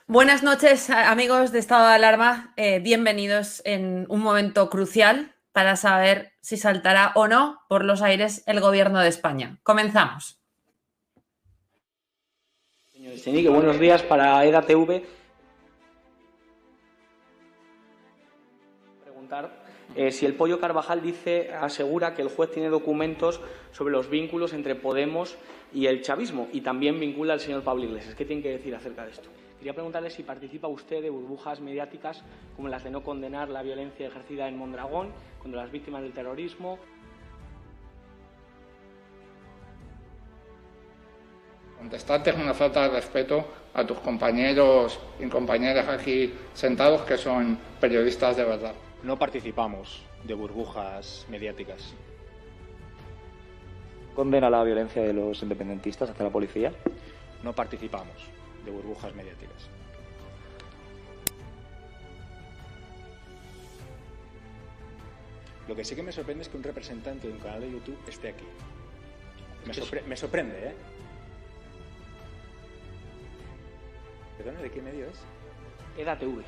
Buenas noches, amigos de Estado de Alarma. Bienvenidos en un momento crucial para saber si saltará o no por los aires el gobierno de España. Comenzamos. Señor Echenique, buenos días para EDATV. Preguntar si el Pollo Carvajal asegura que el juez tiene documentos sobre los vínculos entre Podemos y el chavismo y también vincula al señor Pablo Iglesias. ¿Qué tiene que decir acerca de esto? Quería preguntarle si participa usted de burbujas mediáticas como las de no condenar la violencia ejercida en Mondragón contra las víctimas del terrorismo. Contestarte es una falta de respeto a tus compañeros y compañeras aquí sentados que son periodistas de verdad. No participamos de burbujas mediáticas. ¿Condena la violencia de los independentistas hacia la policía? No participamos de burbujas mediáticas. Lo que sí que me sorprende es que un representante de un canal de YouTube esté aquí. Me sorprende, ¿eh? ¿Perdón? ¿De qué medio es? EDATV.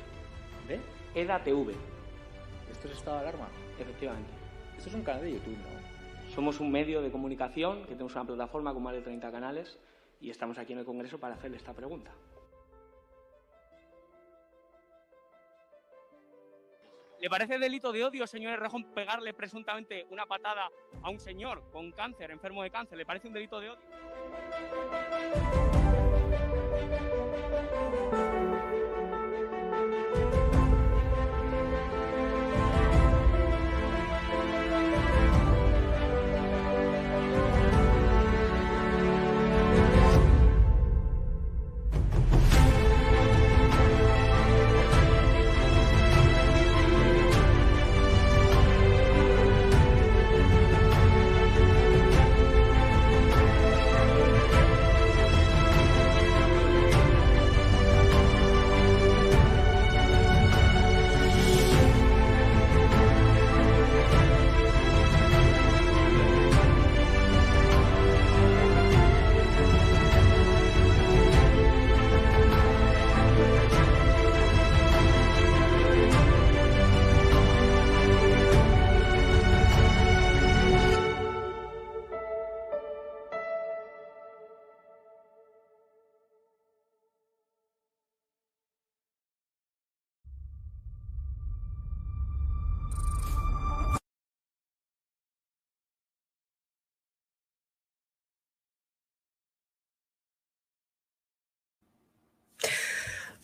¿De? EDATV. ¿Esto es estado de alarma? Efectivamente. Esto es un canal de YouTube, ¿no? Somos un medio de comunicación que tenemos una plataforma con más de 30 canales y estamos aquí en el Congreso para hacerle esta pregunta. ¿Le parece delito de odio, señor Errejón, pegarle presuntamente una patada a un señor con cáncer, enfermo de cáncer? ¿Le parece un delito de odio?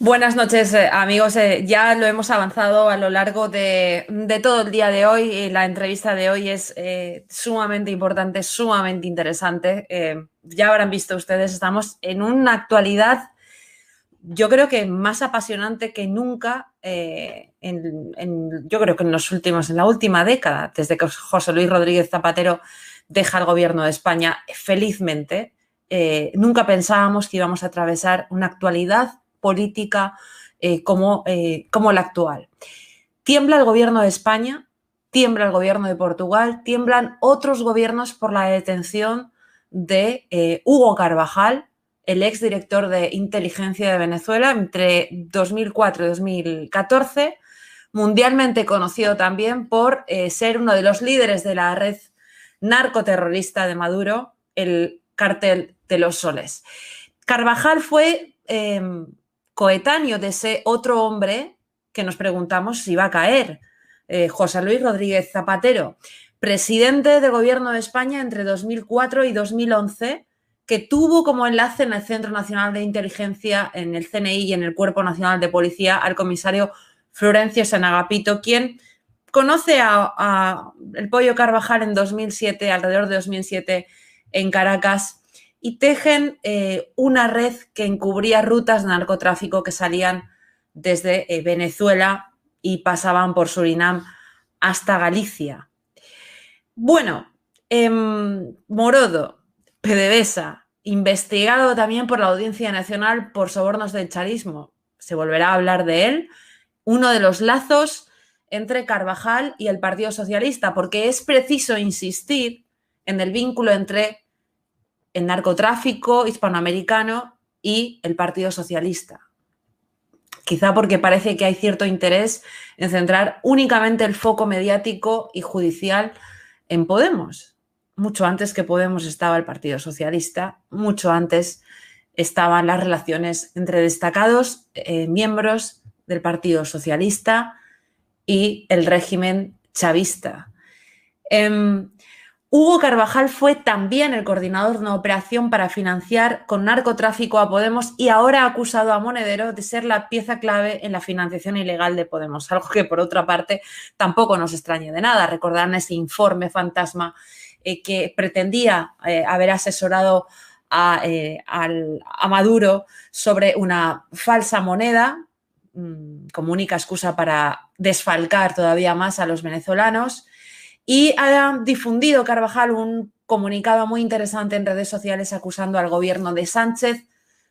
Buenas noches, amigos. Ya lo hemos avanzado a lo largo de todo el día de hoy. La entrevista de hoy es sumamente importante, sumamente interesante. Ya habrán visto ustedes, estamos en una actualidad, yo creo que más apasionante que nunca, yo creo que en la última década, desde que José Luis Rodríguez Zapatero deja el gobierno de España, felizmente. Nunca pensábamos que íbamos a atravesar una actualidad política como la actual. Tiembla el gobierno de España, tiembla el gobierno de Portugal, tiemblan otros gobiernos por la detención de Hugo Carvajal, el exdirector de inteligencia de Venezuela entre 2004 y 2014, mundialmente conocido también por ser uno de los líderes de la red narcoterrorista de Maduro, el Cártel de los Soles. Carvajal fue coetáneo de ese otro hombre que nos preguntamos si va a caer, José Luis Rodríguez Zapatero, presidente del gobierno de España entre 2004 y 2011, que tuvo como enlace en el Centro Nacional de Inteligencia, en el CNI y en el Cuerpo Nacional de Policía al comisario Florencio Sanagapito, quien conoce a el Pollo Carvajal en 2007, alrededor de 2007, en Caracas, y tejen una red que encubría rutas de narcotráfico que salían desde Venezuela y pasaban por Surinam hasta Galicia. Bueno, Morodo, PDVSA, investigado también por la Audiencia Nacional por sobornos del chavismo. Se volverá a hablar de él. Uno de los lazos entre Carvajal y el Partido Socialista, porque es preciso insistir en el vínculo entre el narcotráfico hispanoamericano y el Partido Socialista. quizá porque parece que hay cierto interés en centrar únicamente el foco mediático y judicial en Podemos. Mucho antes que Podemos estaba el Partido Socialista, mucho antes estaban las relaciones entre destacados miembros del Partido Socialista y el régimen chavista. Hugo Carvajal fue también el coordinador de una operación para financiar con narcotráfico a Podemos y ahora ha acusado a Monedero de ser la pieza clave en la financiación ilegal de Podemos, algo que por otra parte tampoco nos extrañe de nada. Recordarán ese informe fantasma que pretendía haber asesorado a Maduro sobre una falsa moneda como única excusa para desfalcar todavía más a los venezolanos. Y ha difundido Carvajal un comunicado muy interesante en redes sociales acusando al gobierno de Sánchez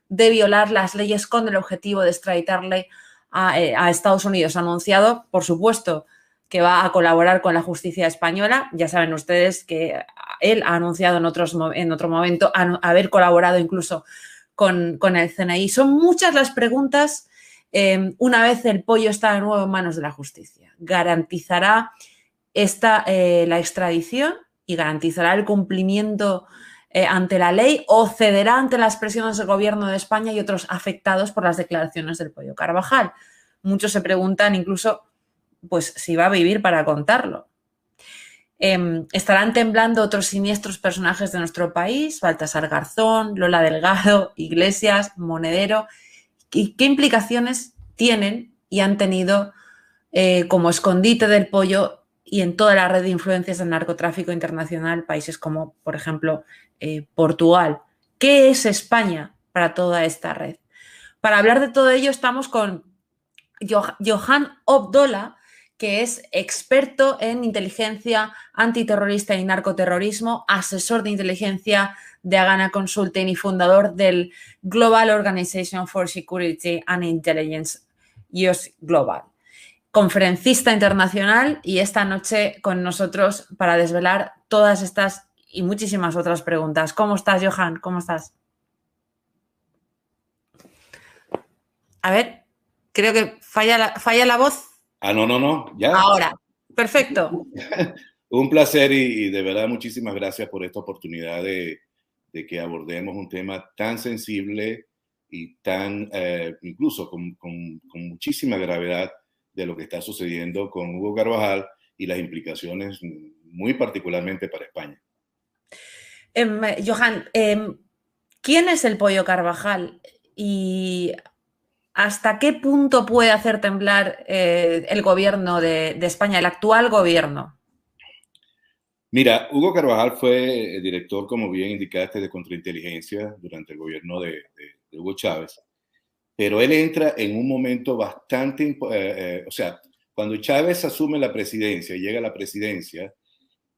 de violar las leyes con el objetivo de extraditarle a Estados Unidos. Ha anunciado, por supuesto, que va a colaborar con la justicia española. Ya saben ustedes que él ha anunciado en otro momento haber colaborado incluso con el CNI. Son muchas las preguntas una vez el pollo está de nuevo en manos de la justicia. ¿Garantizará la extradición y garantizará el cumplimiento ante la ley o cederá ante las presiones del gobierno de España y otros afectados por las declaraciones del pollo Carvajal? Muchos se preguntan incluso pues, si va a vivir para contarlo. Estarán temblando otros siniestros personajes de nuestro país, Baltasar Garzón, Lola Delgado, Iglesias, Monedero. ¿Y qué implicaciones tienen y han tenido como escondite del pollo y en toda la red de influencias del narcotráfico internacional, países como, por ejemplo, Portugal? ¿Qué es España para toda esta red? Para hablar de todo ello estamos con Johan Obdola, que es experto en inteligencia antiterrorista y narcoterrorismo, asesor de inteligencia de Agana Consulting y fundador del Global Organization for Security and Intelligence, US Global. Conferencista internacional y esta noche con nosotros para desvelar todas estas y muchísimas otras preguntas. ¿Cómo estás, Johan? ¿Cómo estás? A ver, creo que falla la voz. No, ya. Ahora, perfecto. Un placer y de verdad muchísimas gracias por esta oportunidad de que abordemos un tema tan sensible y tan, incluso con muchísima gravedad de lo que está sucediendo con Hugo Carvajal y las implicaciones muy particularmente para España. Johan, ¿quién es el pollo Carvajal y hasta qué punto puede hacer temblar el gobierno de España, el actual gobierno? Mira, Hugo Carvajal fue director, como bien indicaste, de contrainteligencia durante el gobierno de Hugo Chávez. Pero él entra en un momento bastante, o sea, cuando Chávez asume la presidencia, llega a la presidencia,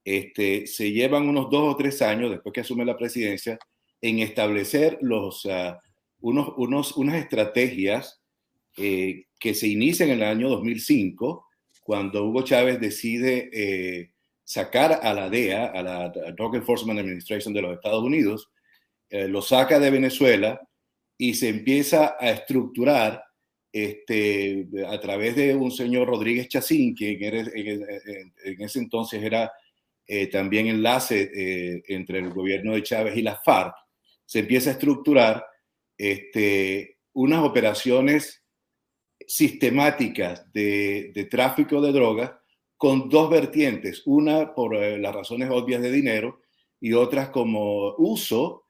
se llevan unos 2 o 3 años después que asume la presidencia en establecer unas estrategias que se inician en el año 2005, cuando Hugo Chávez decide sacar a la DEA, a la Drug Enforcement Administration de los Estados Unidos, lo saca de Venezuela y se empieza a estructurar a través de un señor Rodríguez Chacín, que en ese entonces era también enlace entre el gobierno de Chávez y la FARC. Se empieza a estructurar unas operaciones sistemáticas de tráfico de drogas con 2 vertientes, una por las razones obvias de dinero y otras como uso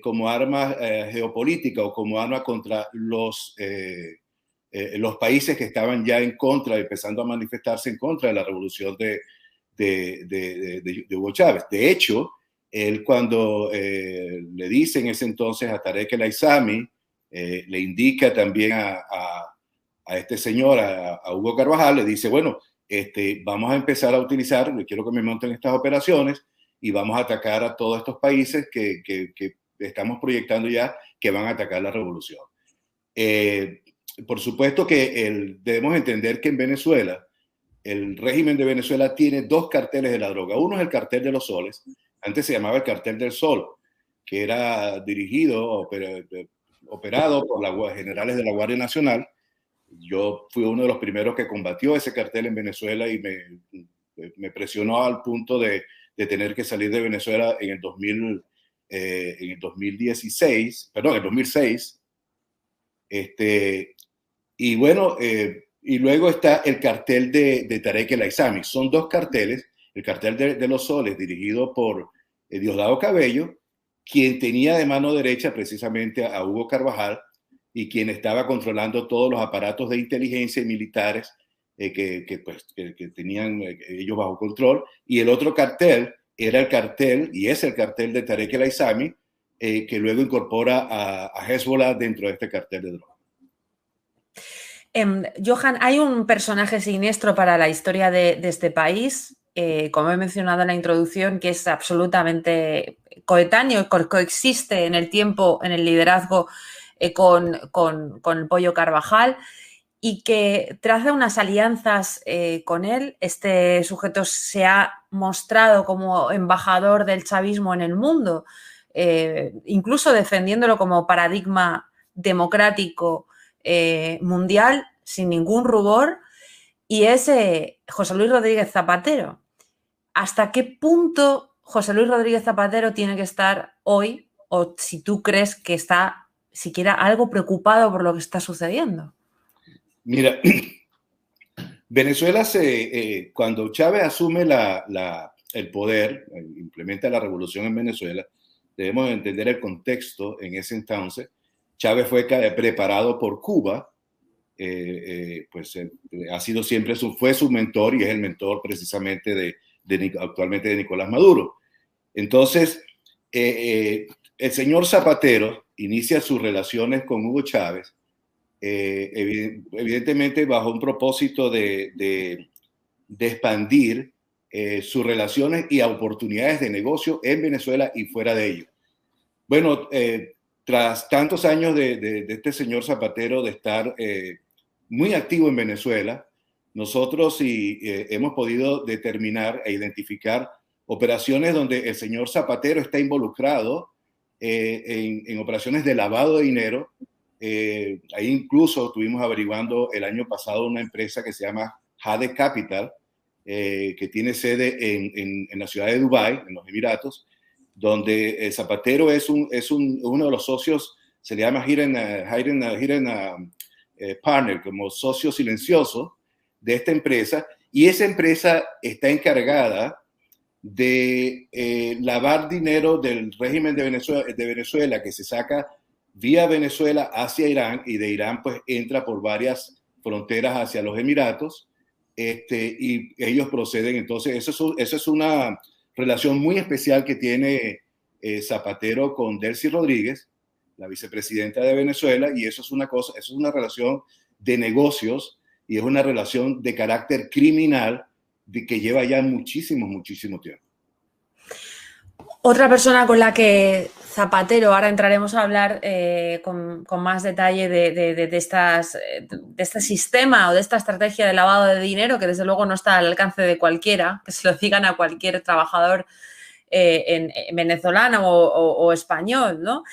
como arma geopolítica o como arma contra los países que estaban ya en contra, empezando a manifestarse en contra de la revolución de Hugo Chávez. De hecho, él cuando le dice en ese entonces a Tarek El Aissami, le indica también a este señor, a Hugo Carvajal, le dice, bueno, vamos a empezar a utilizar, quiero que me monten estas operaciones y vamos a atacar a todos estos países que estamos proyectando ya que van a atacar la revolución. Por supuesto que debemos entender que en Venezuela, el régimen de Venezuela tiene 2 carteles de la droga. Uno es el cartel de los soles, antes se llamaba el cartel del sol, que era dirigido, operado por los generales de la Guardia Nacional, Yo fui uno de los primeros que combatió ese cartel en Venezuela y me presionó al punto de tener que salir de Venezuela en el 2016, perdón, en el 2006. Y bueno, y luego está el cartel de Tarek El Aissami. Son dos carteles, el cartel de los soles dirigido por Diosdado Cabello, quien tenía de mano derecha precisamente a Hugo Carvajal y quien estaba controlando todos los aparatos de inteligencia y militares que tenían ellos bajo control. Y el otro cartel era el cartel, y es el cartel de Tarek El Aissami, que luego incorpora a Hezbollah dentro de este cartel de drogas. Johan, hay un personaje siniestro para la historia de este país, como he mencionado en la introducción, que es absolutamente coetáneo, coexiste en el tiempo, en el liderazgo con el Pollo Carvajal, y que traza unas alianzas con él. Este sujeto se ha mostrado como embajador del chavismo en el mundo, incluso defendiéndolo como paradigma democrático mundial, sin ningún rubor, y es José Luis Rodríguez Zapatero. ¿Hasta qué punto José Luis Rodríguez Zapatero tiene que estar hoy, o si tú crees que está siquiera algo preocupado por lo que está sucediendo? Mira, Venezuela cuando Chávez asume el poder, implementa la revolución en Venezuela, debemos entender el contexto en ese entonces. Chávez fue preparado por Cuba, ha sido siempre fue su mentor y es el mentor precisamente actualmente de Nicolás Maduro. Entonces, el señor Zapatero inicia sus relaciones con Hugo Chávez, evidentemente bajo un propósito de expandir sus relaciones y oportunidades de negocio en Venezuela y fuera de ello. Bueno, tras tantos años de este señor Zapatero de estar muy activo en Venezuela, nosotros hemos podido determinar e identificar operaciones donde el señor Zapatero está involucrado en operaciones de lavado de dinero. Ahí incluso estuvimos averiguando el año pasado una empresa que se llama Jade Capital, que tiene sede en la ciudad de Dubái, en los Emiratos, donde Zapatero es uno de los socios, se le llama hidden partner, como socio silencioso de esta empresa, y esa empresa está encargada de lavar dinero del régimen de Venezuela que se saca vía Venezuela hacia Irán, y de Irán pues entra por varias fronteras hacia los Emiratos, y ellos proceden. Entonces eso es una relación muy especial que tiene Zapatero con Delcy Rodríguez, la vicepresidenta de Venezuela, y eso es una relación de negocios y es una relación de carácter criminal que lleva ya muchísimo tiempo. Otra persona con la que Zapatero, ahora entraremos a hablar con más detalle de este sistema o de esta estrategia de lavado de dinero, que desde luego no está al alcance de cualquiera, que se lo digan a cualquier trabajador venezolano o español, ¿no?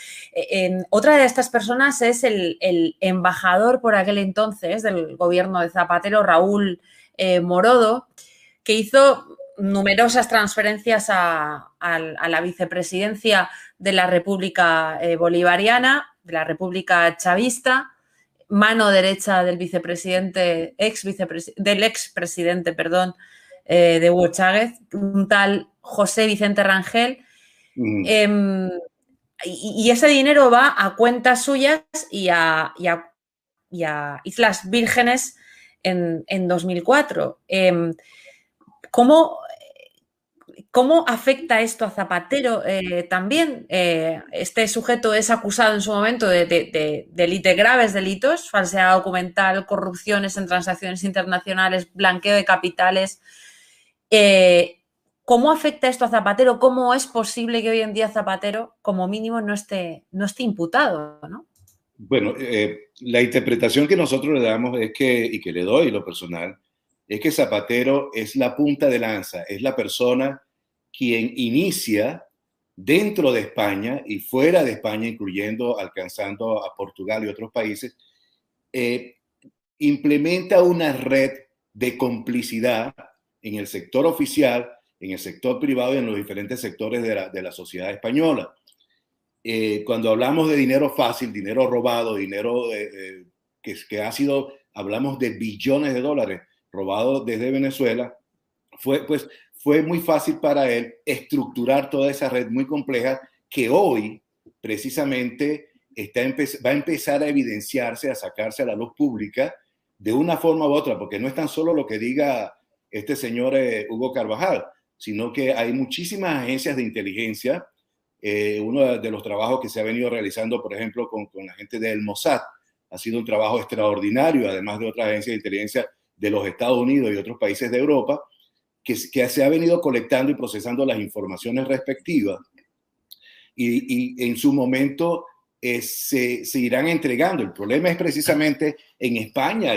Otra de estas personas es el embajador por aquel entonces del gobierno de Zapatero, Raúl Morodo, que hizo numerosas transferencias a la vicepresidencia de la República Bolivariana, de la República Chavista, mano derecha del expresidente de Hugo Chávez, un tal José Vicente Rangel. Y ese dinero va a cuentas suyas y a Islas Vírgenes en 2004. ¿Cómo afecta esto a Zapatero también? Este sujeto es acusado en su momento de graves delitos, falsedad documental, corrupciones en transacciones internacionales, blanqueo de capitales. ¿Cómo afecta esto a Zapatero? ¿Cómo es posible que hoy en día Zapatero, como mínimo, no esté imputado, ¿no? Bueno, la interpretación que nosotros le damos y que le doy lo personal, es que Zapatero es la punta de lanza, es la persona quien inicia dentro de España y fuera de España, alcanzando a Portugal y otros países, implementa una red de complicidad en el sector oficial, en el sector privado y en los diferentes sectores de la sociedad española. Cuando hablamos de dinero fácil, dinero robado, dinero que ha sido, hablamos de billones de dólares robados desde Venezuela, fue muy fácil para él estructurar toda esa red muy compleja que hoy precisamente va a empezar a evidenciarse, a sacarse a la luz pública de una forma u otra, porque no es tan solo lo que diga este señor Hugo Carvajal, sino que hay muchísimas agencias de inteligencia. Uno de los trabajos que se ha venido realizando, por ejemplo, con la gente del Mossad, ha sido un trabajo extraordinario, además de otras agencias de inteligencia de los Estados Unidos y otros países de Europa, que se ha venido colectando y procesando las informaciones respectivas y en su momento se irán entregando. El problema es precisamente en España,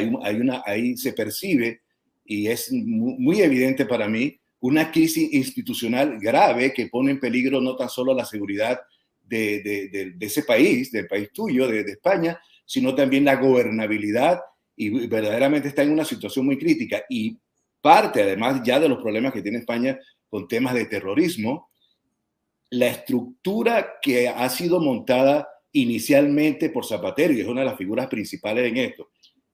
ahí se percibe, y es muy evidente para mí, una crisis institucional grave que pone en peligro no tan solo la seguridad de ese país, del país tuyo, de España, sino también la gobernabilidad, y verdaderamente está en una situación muy crítica. Y parte, además, ya de los problemas que tiene España con temas de terrorismo, la estructura que ha sido montada inicialmente por Zapatero, y es una de las figuras principales en esto,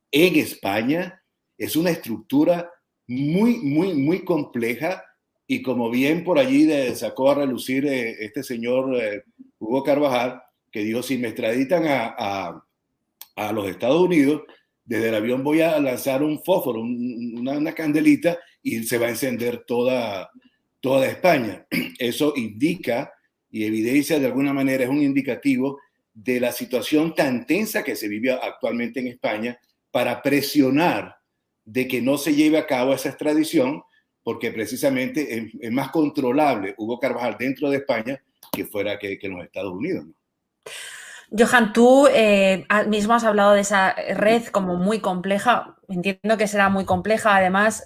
en España es una estructura muy compleja, y como bien por allí sacó a relucir este señor Hugo Carvajal, que dijo, si me extraditan a los Estados Unidos, desde el avión voy a lanzar un fósforo, una candelita, y se va a encender toda España. Eso indica y evidencia de alguna manera, es un indicativo de la situación tan tensa que se vive actualmente en España, para presionar de que no se lleve a cabo esa extradición, porque precisamente es más controlable Hugo Carvajal dentro de España que fuera que en los Estados Unidos, ¿no? Johan, tú mismo has hablado de esa red como muy compleja. Entiendo que será muy compleja, además,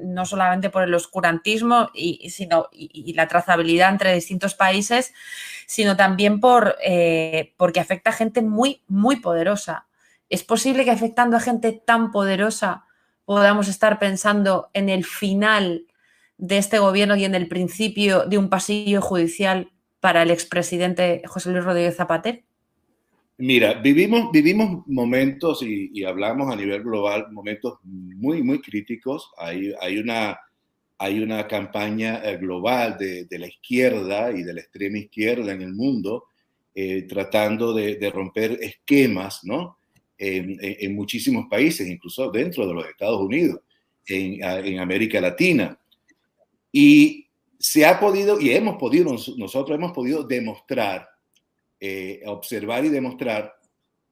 no solamente por el oscurantismo y la trazabilidad entre distintos países, sino también porque afecta a gente muy poderosa. ¿Es posible que afectando a gente tan poderosa podamos estar pensando en el final de este gobierno y en el principio de un pasillo judicial para el expresidente José Luis Rodríguez Zapatero? Mira, vivimos momentos, y hablamos a nivel global, momentos muy críticos. Hay una campaña global de la izquierda y de la extrema izquierda en el mundo, tratando de romper esquemas, ¿no? En muchísimos países, incluso dentro de los Estados Unidos, en América Latina. Y nosotros hemos podido demostrar, observar y demostrar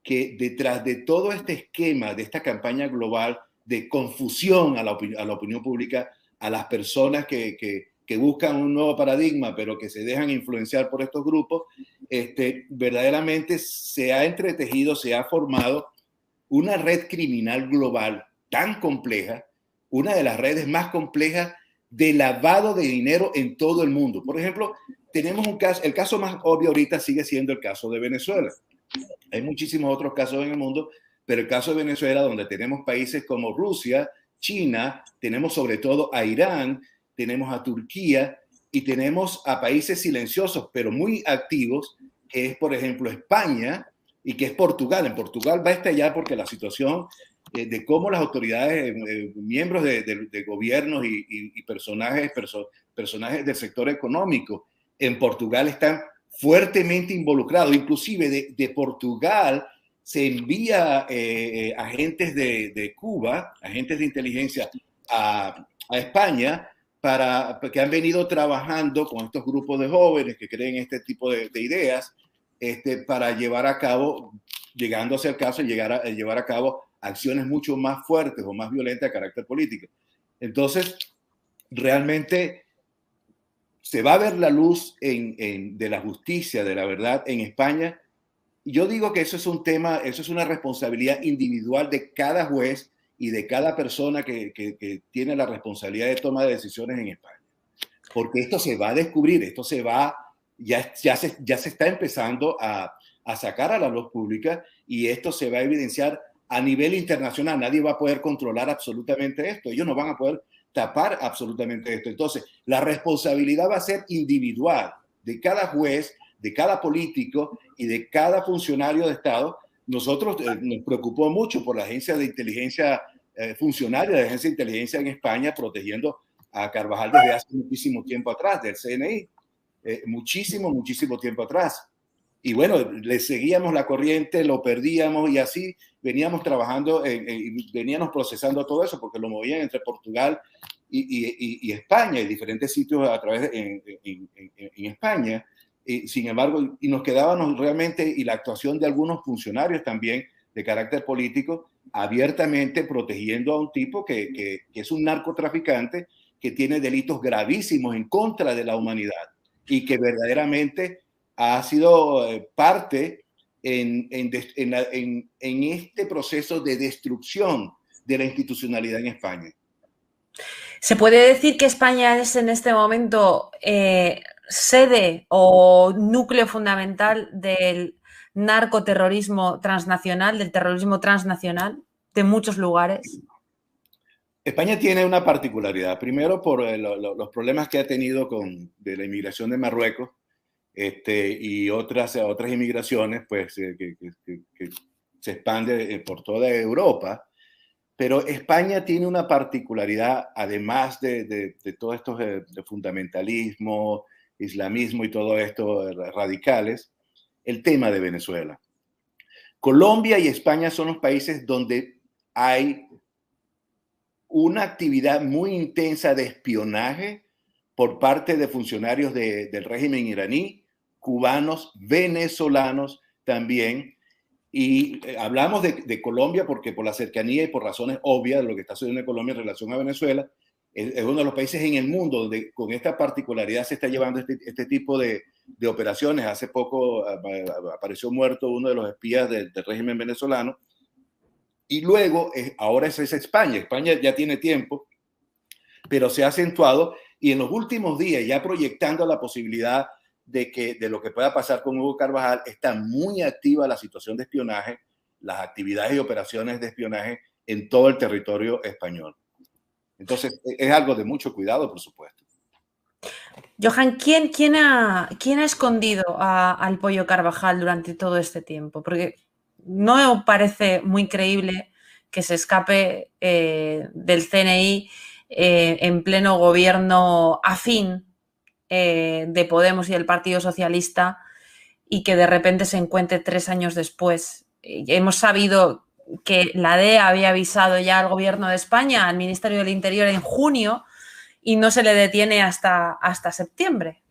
que detrás de todo este esquema, de esta campaña global de confusión a la opinión pública, a las personas que buscan un nuevo paradigma, pero que se dejan influenciar por estos grupos, verdaderamente se ha entretejido, se ha formado una red criminal global tan compleja, una de las redes más complejas de lavado de dinero en todo el mundo. Por ejemplo, tenemos el caso más obvio ahorita sigue siendo el caso de Venezuela. Hay muchísimos otros casos en el mundo, pero el caso de Venezuela, donde tenemos países como Rusia, China, tenemos sobre todo a Irán, tenemos a Turquía y tenemos a países silenciosos, pero muy activos, que es, por ejemplo, España y que es Portugal. En Portugal va a estallar porque la situación de cómo las autoridades, miembros de gobiernos y personajes del sector económico en Portugal están fuertemente involucrados. Inclusive de Portugal se envía agentes de Cuba, agentes de inteligencia a España, que han venido trabajando con estos grupos de jóvenes que creen este tipo de ideas, para llevar a cabo, llegándose al caso, llevar a cabo acciones mucho más fuertes o más violentas de carácter político. Entonces, realmente se va a ver la luz de la justicia, de la verdad en España. Yo digo que eso es un tema, eso es una responsabilidad individual de cada juez y de cada persona que tiene la responsabilidad de toma de decisiones en España. Porque esto se va a descubrir, ya se está empezando a sacar a la luz pública, y esto se va a evidenciar a nivel internacional. Nadie va a poder controlar absolutamente esto. Ellos no van a poder tapar absolutamente esto. Entonces, la responsabilidad va a ser individual de cada juez, de cada político y de cada funcionario de Estado. Nosotros nos preocupó mucho por la agencia de inteligencia, funcionaria de la agencia de inteligencia en España, protegiendo a Carvajal desde hace muchísimo tiempo atrás, del CNI, muchísimo tiempo atrás. Y bueno, le seguíamos la corriente, lo perdíamos y así veníamos trabajando, veníamos procesando todo eso, porque lo movían entre Portugal y España, y diferentes sitios a través en España. Sin embargo, y nos quedábamos realmente, y la actuación de algunos funcionarios también de carácter político, abiertamente protegiendo a un tipo que es un narcotraficante, que tiene delitos gravísimos en contra de la humanidad y que verdaderamente ha sido parte en este proceso de destrucción de la institucionalidad en España. ¿Se puede decir que España es en este momento sede o núcleo fundamental del narcoterrorismo transnacional, del terrorismo transnacional de muchos lugares? España tiene una particularidad, primero por los problemas que ha tenido de la inmigración de Marruecos, y otras inmigraciones, pues, que se expande por toda Europa. Pero España tiene una particularidad, además de todos estos de fundamentalismo, islamismo y todo esto radicales, el tema de Venezuela. Colombia y España son los países donde hay una actividad muy intensa de espionaje por parte de funcionarios del régimen iraní, cubanos, venezolanos también. Y hablamos de Colombia porque por la cercanía y por razones obvias de lo que está sucediendo en Colombia en relación a Venezuela, es uno de los países en el mundo donde con esta particularidad se está llevando este tipo de operaciones. Hace poco apareció muerto uno de los espías del régimen venezolano. Y luego, ahora es España. España ya tiene tiempo, pero se ha acentuado, y en los últimos días, ya proyectando la posibilidad de lo que pueda pasar con Hugo Carvajal, está muy activa la situación de espionaje, las actividades y operaciones de espionaje en todo el territorio español. Entonces, es algo de mucho cuidado, por supuesto. Johan, ¿quién ha escondido al Pollo Carvajal durante todo este tiempo? Porque no parece muy creíble que se escape del CNI en pleno gobierno afín de Podemos y el Partido Socialista, y que de repente se encuentre 3 años después. Hemos sabido que la DEA había avisado ya al gobierno de España, al Ministerio del Interior, en junio, y no se le detiene hasta septiembre.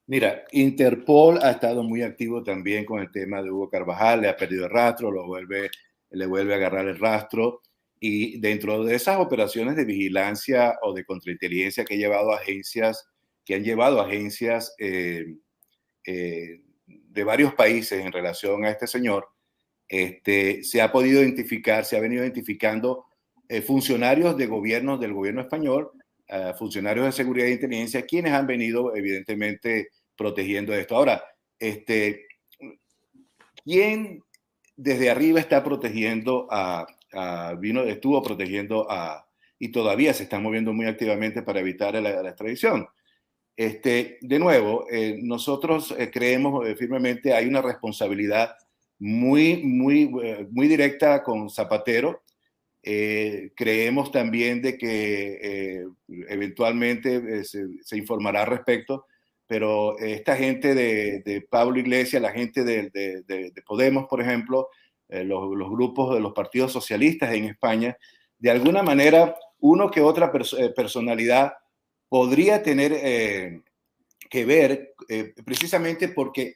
Mira, Interpol ha estado muy activo también con el tema de Hugo Carvajal, le ha perdido el rastro, le vuelve a agarrar el rastro, y dentro de esas operaciones de vigilancia o de contrainteligencia que han llevado agencias de varios países en relación a este señor, se ha podido identificar, se ha venido identificando funcionarios del gobierno español, funcionarios de seguridad e inteligencia, quienes han venido evidentemente protegiendo esto. Ahora, ¿quién desde arriba está protegiendo estuvo protegiendo y todavía se está moviendo muy activamente para evitar la extradición? De nuevo, nosotros creemos firmemente hay una responsabilidad muy directa con Zapatero. Creemos también de que eventualmente se informará al respecto, pero esta gente de Pablo Iglesias, la gente de Podemos, por ejemplo, los grupos de los partidos socialistas en España, de alguna manera, uno que otra personalidad podría tener que ver, precisamente porque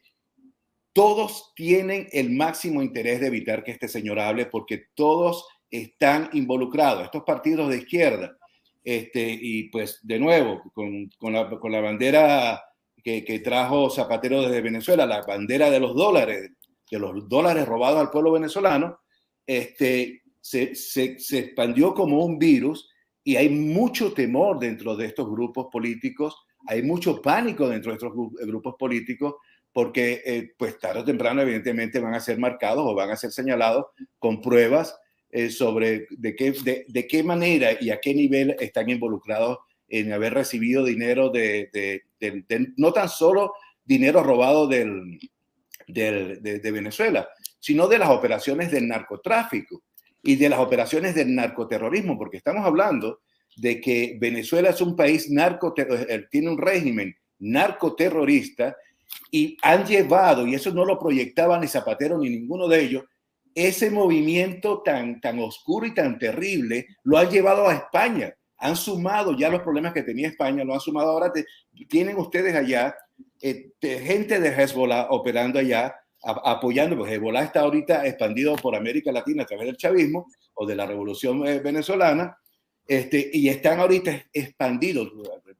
todos tienen el máximo interés de evitar que este señor hable, porque todos están involucrados, estos partidos de izquierda. Y pues, de nuevo, con la bandera que trajo Zapatero desde Venezuela, la bandera de los dólares robados al pueblo venezolano, se expandió como un virus, y hay mucho temor dentro de estos grupos políticos, hay mucho pánico dentro de estos grupos políticos, porque pues tarde o temprano evidentemente van a ser marcados o van a ser señalados con pruebas sobre de qué manera y a qué nivel están involucrados en haber recibido dinero no tan solo dinero robado de Venezuela, sino de las operaciones del narcotráfico y de las operaciones del narcoterrorismo, porque estamos hablando de que Venezuela es un país tiene un régimen narcoterrorista, y han llevado, y eso no lo proyectaba ni Zapatero ni ninguno de ellos, ese movimiento tan oscuro y tan terrible lo han llevado a España. Han sumado ya los problemas que tenía España, lo han sumado ahora. Tienen ustedes allá gente de Hezbollah operando allá, apoyando, porque Hezbollah está ahorita expandido por América Latina a través del chavismo o de la revolución venezolana, y están ahorita expandidos.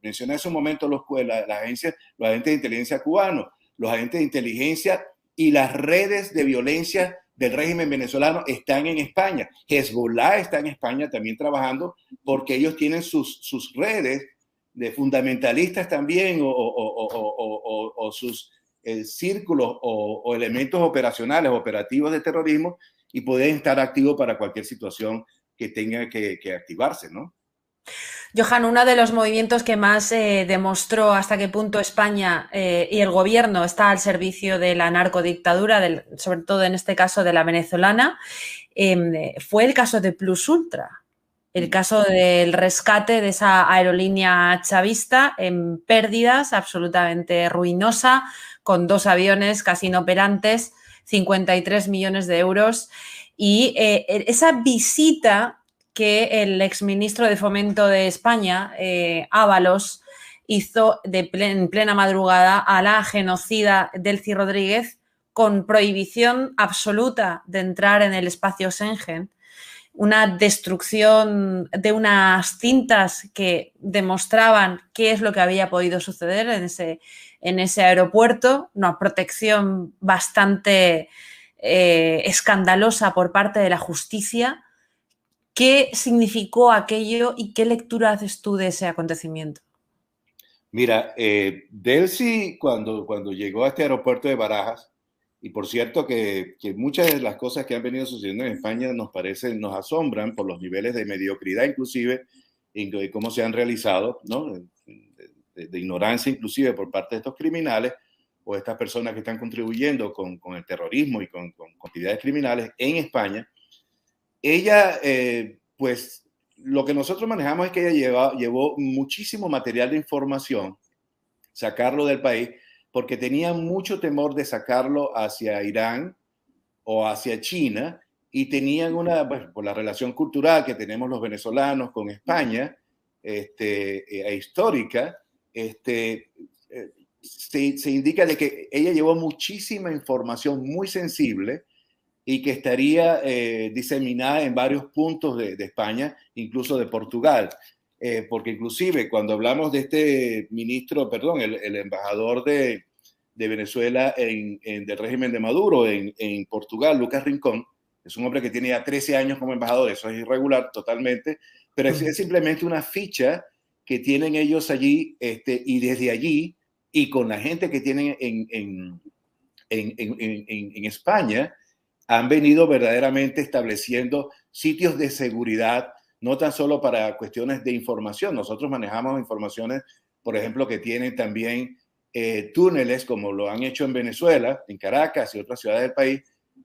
Mencioné hace un momento los agentes de inteligencia cubanos, los agentes de inteligencia y las redes de violencia del régimen venezolano están en España. Hezbollah está en España también trabajando, porque ellos tienen sus redes de fundamentalistas también, o sus círculos o elementos operativos de terrorismo, y pueden estar activos para cualquier situación que tenga que activarse, ¿no? Johan, uno de los movimientos que más demostró hasta qué punto España y el gobierno está al servicio de la narcodictadura, sobre todo en este caso de la venezolana, fue el caso de Plus Ultra, el caso del rescate de esa aerolínea chavista en pérdidas, absolutamente ruinosa, con 2 aviones casi inoperantes, 53 millones de euros. Y esa visita que el exministro de Fomento de España, Ábalos, hizo en plena madrugada a la genocida Delcy Rodríguez, con prohibición absoluta de entrar en el espacio Schengen, una destrucción de unas cintas que demostraban qué es lo que había podido suceder en ese aeropuerto, una protección bastante escandalosa por parte de la justicia. ¿Qué significó aquello y qué lectura haces tú de ese acontecimiento? Mira, Delcy cuando llegó a este aeropuerto de Barajas, y por cierto que muchas de las cosas que han venido sucediendo en España nos asombran por los niveles de mediocridad inclusive, y cómo se han realizado, ¿no? De ignorancia inclusive por parte de estos criminales o estas personas que están contribuyendo con el terrorismo y con actividades criminales en España. Ella, pues, lo que nosotros manejamos es que ella llevó muchísimo material de información, sacarlo del país, porque tenía mucho temor de sacarlo hacia Irán o hacia China, y tenían pues, por la relación cultural que tenemos los venezolanos con España, histórica, se indica de que ella llevó muchísima información muy sensible y que estaría diseminada en varios puntos de España, incluso de Portugal. Porque inclusive cuando hablamos de este ministro, perdón, el embajador de Venezuela del régimen de Maduro en Portugal, Lucas Rincón, es un hombre que tiene ya 13 años como embajador, eso es irregular totalmente, pero es simplemente una ficha que tienen ellos allí, y desde allí, y con la gente que tienen en España, han venido verdaderamente estableciendo sitios de seguridad, no tan solo para cuestiones de información. Nosotros manejamos informaciones, por ejemplo, que tienen también túneles, como lo han hecho en Venezuela, en Caracas y otras ciudades del país,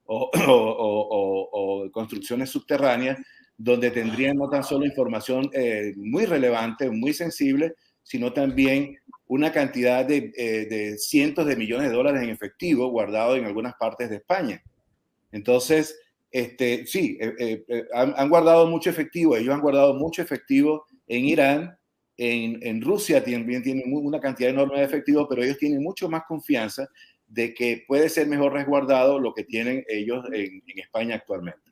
o construcciones subterráneas, donde tendrían no tan solo información muy relevante, muy sensible, sino también una cantidad de cientos de millones de dólares en efectivo guardado en algunas partes de España. Entonces, sí, han guardado mucho efectivo. Ellos han guardado mucho efectivo en Irán, en Rusia también tienen una cantidad enorme de efectivo, pero ellos tienen mucho más confianza de que puede ser mejor resguardado lo que tienen ellos en España actualmente.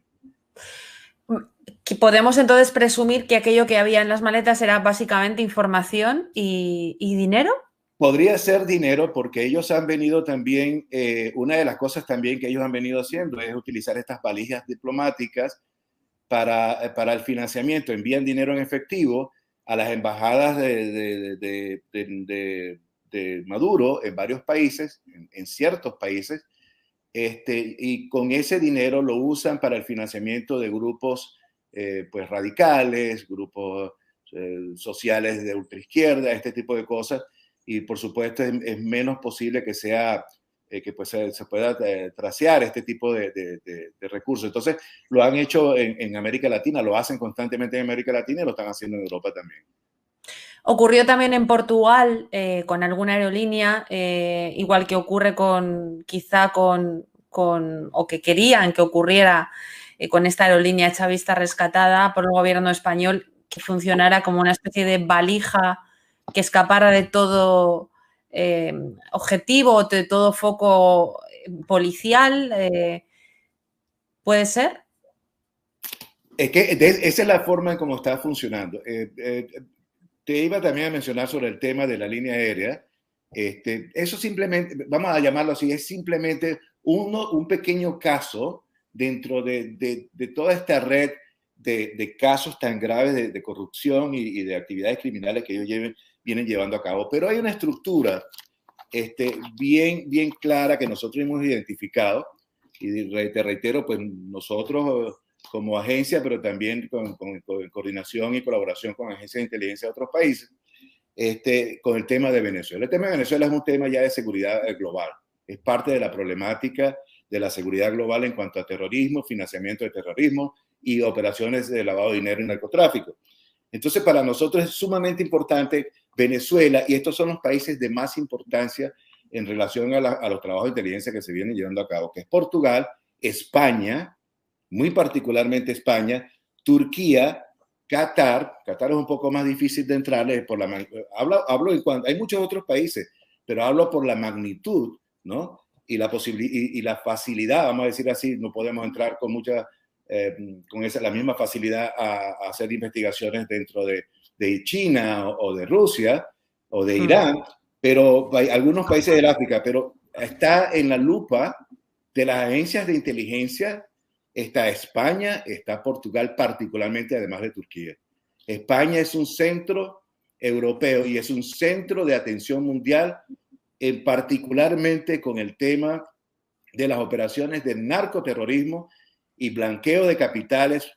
¿Podemos entonces presumir que aquello que había en las maletas era básicamente información y dinero? Podría ser dinero, porque ellos han venido también, una de las cosas también que ellos han venido haciendo es utilizar estas valijas diplomáticas para el financiamiento. Envían dinero en efectivo a las embajadas de de Maduro en varios países, en ciertos países, y con ese dinero lo usan para el financiamiento de grupos pues radicales, grupos sociales de ultraizquierda, este tipo de cosas, y por supuesto es menos posible que sea que pues se pueda tracear este tipo de recursos. Entonces lo han hecho en América Latina, lo hacen constantemente en América Latina y lo están haciendo en Europa también. Ocurrió también en Portugal con alguna aerolínea, igual que ocurre o que querían que ocurriera con esta aerolínea chavista rescatada por el gobierno español, que funcionara como una especie de valija que escapara de todo objetivo, de todo foco policial. ¿Puede ser? Es que esa es la forma en cómo está funcionando. Te iba también a mencionar sobre el tema de la línea aérea. Eso simplemente, vamos a llamarlo así, es simplemente un pequeño caso dentro de toda esta red de casos tan graves de corrupción y de actividades criminales que ellos vienen llevando a cabo. Pero hay una estructura bien clara que nosotros hemos identificado, y te reitero, pues nosotros como agencia, pero también con coordinación y colaboración con agencias de inteligencia de otros países, con el tema de Venezuela. El tema de Venezuela es un tema ya de seguridad global. Es parte de la problemática de la seguridad global en cuanto a terrorismo, financiamiento de terrorismo y operaciones de lavado de dinero y narcotráfico. Entonces, para nosotros es sumamente importante Venezuela, y estos son los países de más importancia en relación a los trabajos de inteligencia que se vienen llevando a cabo, que es Portugal, España, muy particularmente España, Turquía, Qatar es un poco más difícil de entrarle hablo en cuanto, hay muchos otros países, pero hablo por la magnitud, ¿no? Y la facilidad, vamos a decir así, no podemos entrar con la misma facilidad a hacer investigaciones dentro de China o de Rusia o de Irán, pero hay algunos países del África, pero está en la lupa de las agencias de inteligencia. Está España, está Portugal particularmente, además de Turquía. España es un centro europeo y es un centro de atención mundial, particularmente con el tema de las operaciones de narcoterrorismo y blanqueo de capitales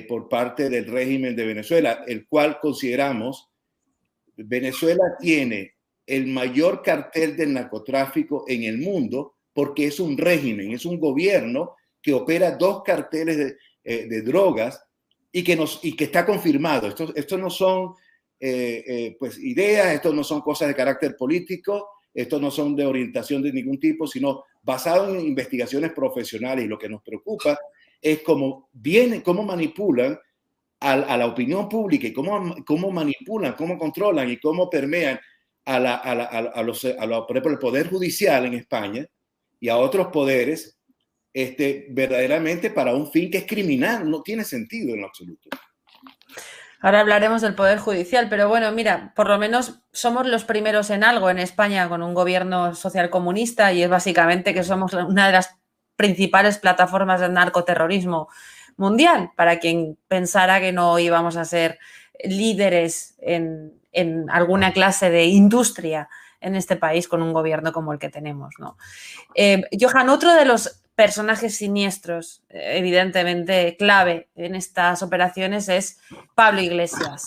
por parte del régimen de Venezuela, el cual consideramos Venezuela tiene el mayor cartel del narcotráfico en el mundo porque es un régimen, es un gobierno que opera 2 carteles de drogas y que está confirmado. Esto no son pues ideas, esto no son cosas de carácter político, esto no son de orientación de ningún tipo, sino basado en investigaciones profesionales. Y lo que nos preocupa es cómo manipulan a la opinión pública y cómo manipulan, cómo controlan y cómo permean por ejemplo, el Poder Judicial en España y a otros poderes verdaderamente para un fin que es criminal, no tiene sentido en lo absoluto. Ahora hablaremos del Poder Judicial, pero bueno, mira, por lo menos somos los primeros en algo en España con un gobierno socialcomunista, y es básicamente que somos una de las principales plataformas del narcoterrorismo mundial, para quien pensara que no íbamos a ser líderes en alguna clase de industria en este país con un gobierno como el que tenemos, ¿no? Johan, otro de los personajes siniestros, evidentemente clave en estas operaciones, es Pablo Iglesias.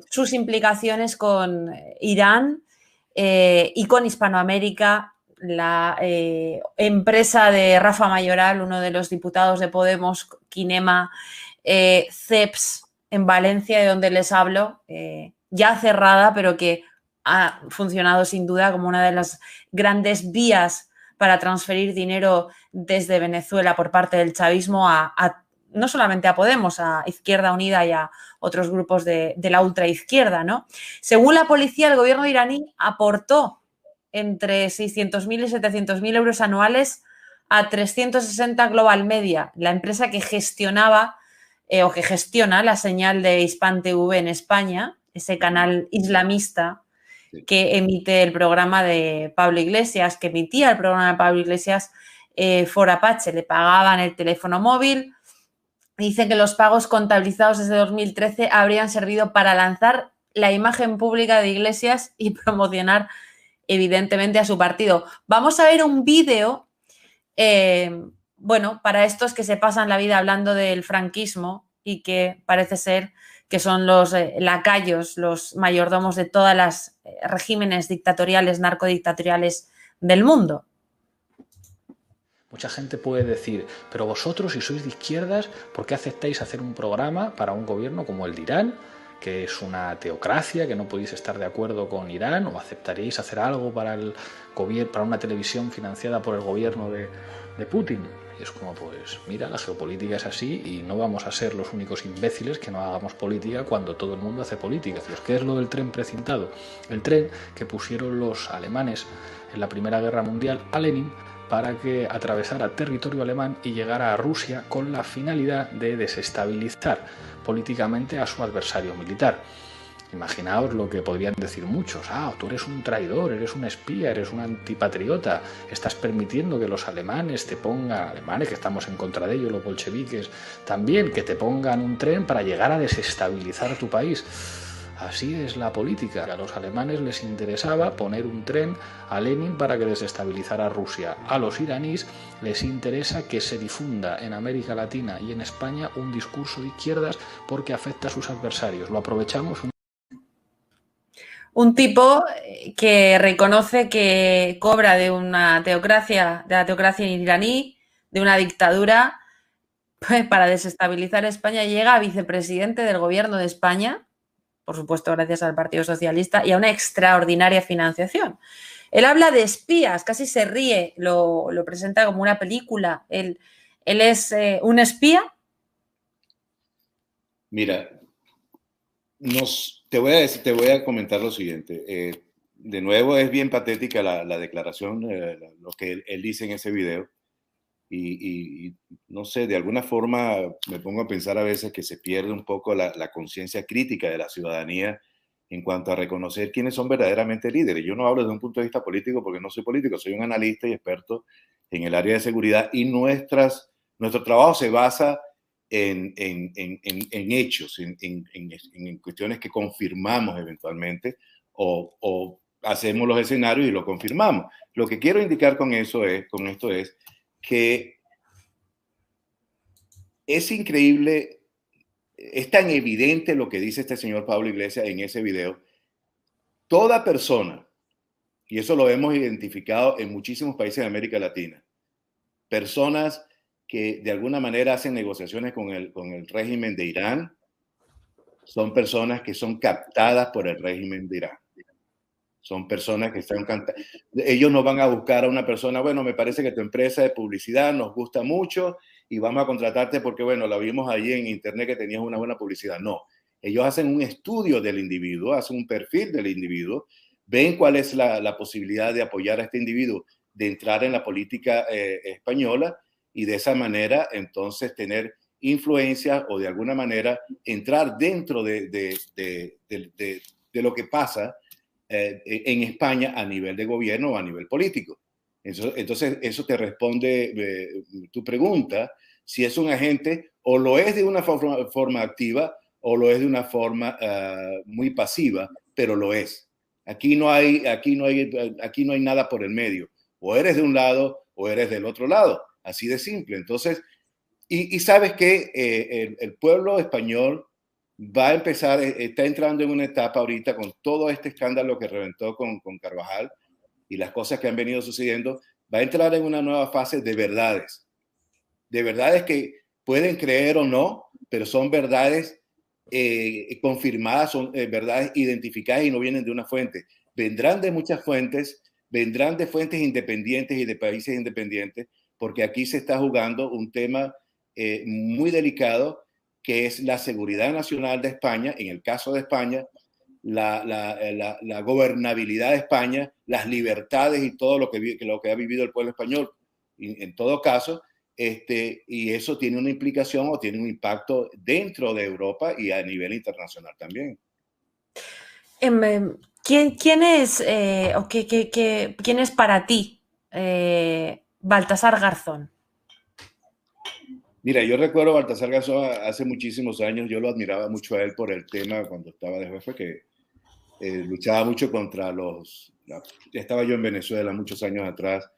Sus implicaciones con Irán y con Hispanoamérica, la empresa de Rafa Mayoral, uno de los diputados de Podemos, Kinema, CEPS en Valencia, de donde les hablo, ya cerrada, pero que ha funcionado sin duda como una de las grandes vías para transferir dinero desde Venezuela por parte del chavismo no solamente a Podemos, a Izquierda Unida y a otros grupos de la ultraizquierda, ¿no? Según la policía, el gobierno iraní aportó entre 600.000 y 700.000 euros anuales a 360 Global Media, la empresa que gestionaba o que gestiona la señal de Hispan TV en España, ese canal islamista que emite el programa de Pablo Iglesias, que emitía el programa de Pablo Iglesias, For Apache. Le pagaban el teléfono móvil. Dicen que los pagos contabilizados desde 2013 habrían servido para lanzar la imagen pública de Iglesias y promocionar evidentemente a su partido. Vamos a ver un vídeo, bueno, para estos que se pasan la vida hablando del franquismo y que parece ser que son los lacayos, los mayordomos de todas las regímenes dictatoriales, narcodictatoriales del mundo. Mucha gente puede decir, pero vosotros, si sois de izquierdas, ¿por qué aceptáis hacer un programa para un gobierno como el de Irán, que es una teocracia, que no podéis estar de acuerdo con Irán, o aceptaríais hacer algo para el gobierno, para una televisión financiada por el gobierno de Putin? Y es como, pues mira, la geopolítica es así y no vamos a ser los únicos imbéciles que no hagamos política cuando todo el mundo hace política. ¿Qué es lo del tren precintado? El tren que pusieron los alemanes en la Primera Guerra Mundial a Lenin para que atravesara territorio alemán y llegara a Rusia con la finalidad de desestabilizar políticamente a su adversario militar. Imaginaos lo que podrían decir muchos: tú eres un traidor, eres un espía, eres un antipatriota, estás permitiendo que los alemanes te pongan, alemanes que estamos en contra de ellos, los bolcheviques también, que te pongan un tren para llegar a desestabilizar tu país. Así es la política. A los alemanes les interesaba poner un tren a Lenin para que desestabilizara Rusia. A los iraníes les interesa que se difunda en América Latina y en España un discurso de izquierdas porque afecta a sus adversarios. Lo aprovechamos. Un tipo que reconoce que cobra de una teocracia, de la teocracia iraní, de una dictadura, pues para desestabilizar España, llega a vicepresidente del gobierno de España, por supuesto gracias al Partido Socialista, y a una extraordinaria financiación. Él habla de espías, casi se ríe, lo presenta como una película. Él es un espía. Mira, te voy a comentar lo siguiente. De nuevo, es bien patética la declaración, lo que él dice en ese video. Y no sé, de alguna forma me pongo a pensar a veces que se pierde un poco la conciencia crítica de la ciudadanía en cuanto a reconocer quiénes son verdaderamente líderes. Yo no hablo desde un punto de vista político porque no soy político, soy un analista y experto en el área de seguridad, y nuestro trabajo se basa en hechos, en cuestiones que confirmamos eventualmente o hacemos los escenarios y lo confirmamos. Lo que quiero indicar con esto es que es increíble, es tan evidente lo que dice este señor Pablo Iglesias en ese video. Toda persona, y eso lo hemos identificado en muchísimos países de América Latina, personas que de alguna manera hacen negociaciones con el régimen de Irán, son personas que son captadas por el régimen de Irán. Son personas que están cantando. Ellos no van a buscar a una persona, bueno, me parece que tu empresa de publicidad nos gusta mucho y vamos a contratarte porque, bueno, la vimos allí en internet que tenías una buena publicidad. No, ellos hacen un estudio del individuo, hacen un perfil del individuo, ven cuál es la posibilidad de apoyar a este individuo, de entrar en la política española y de esa manera entonces tener influencia o de alguna manera entrar dentro de lo que pasa en España a nivel de gobierno o a nivel político. Entonces, eso te responde tu pregunta, si es un agente o lo es de una forma activa o lo es de una forma muy pasiva, pero lo es. Aquí no hay nada por el medio. O eres de un lado o eres del otro lado. Así de simple. Entonces, y sabes que el pueblo español va a empezar, está entrando en una etapa ahorita con todo este escándalo que reventó con Carvajal y las cosas que han venido sucediendo, va a entrar en una nueva fase de verdades que pueden creer o no, pero son verdades confirmadas, son verdades identificadas y no vienen de una fuente. Vendrán de muchas fuentes, vendrán de fuentes independientes y de países independientes, porque aquí se está jugando un tema muy delicado, que es la seguridad nacional de España, en el caso de España, la gobernabilidad de España, las libertades y todo lo que ha vivido el pueblo español, en todo caso, y eso tiene una implicación o tiene un impacto dentro de Europa y a nivel internacional también. ¿Quién es o quién es para ti Baltasar Garzón? Mira, yo recuerdo a Baltasar Garzón hace muchísimos años, yo lo admiraba mucho a él por el tema cuando estaba de jefe, que luchaba mucho contra estaba yo en Venezuela muchos años atrás,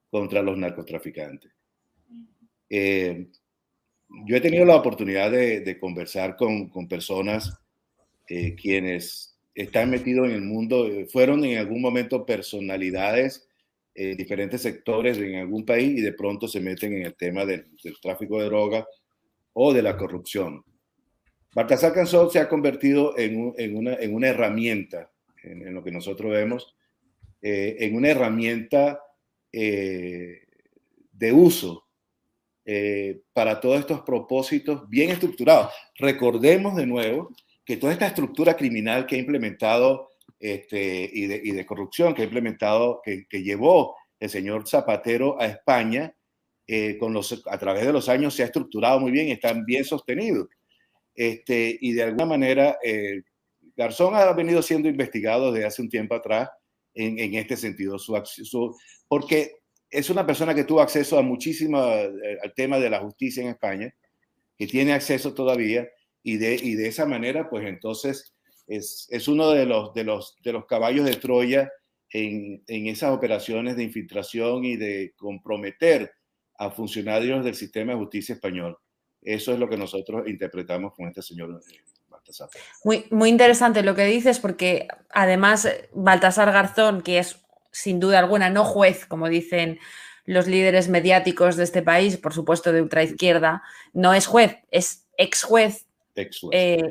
contra los narcotraficantes. Yo he tenido la oportunidad de conversar con personas quienes están metidos en el mundo, fueron en algún momento personalidades en diferentes sectores en algún país y de pronto se meten en el tema del tráfico de drogas o de la corrupción. Baltasar Garzón se ha convertido en una herramienta, en lo que nosotros vemos, en una herramienta de uso para todos estos propósitos bien estructurados. Recordemos de nuevo que toda esta estructura criminal que ha implementado y de corrupción que ha implementado, que llevó el señor Zapatero a España, a través de los años se ha estructurado muy bien y están bien sostenidos. Y de alguna manera, Garzón ha venido siendo investigado desde hace un tiempo atrás en este sentido, porque es una persona que tuvo acceso a muchísimo al tema de la justicia en España, que tiene acceso todavía, y de esa manera, pues entonces es uno de los caballos de Troya en esas operaciones de infiltración y de comprometer a funcionarios del sistema de justicia español. Eso es lo que nosotros interpretamos con este señor Baltasar. Muy interesante lo que dices, porque además Baltasar Garzón, que es sin duda alguna no juez, como dicen los líderes mediáticos de este país, por supuesto de ultraizquierda, no es juez, es ex juez.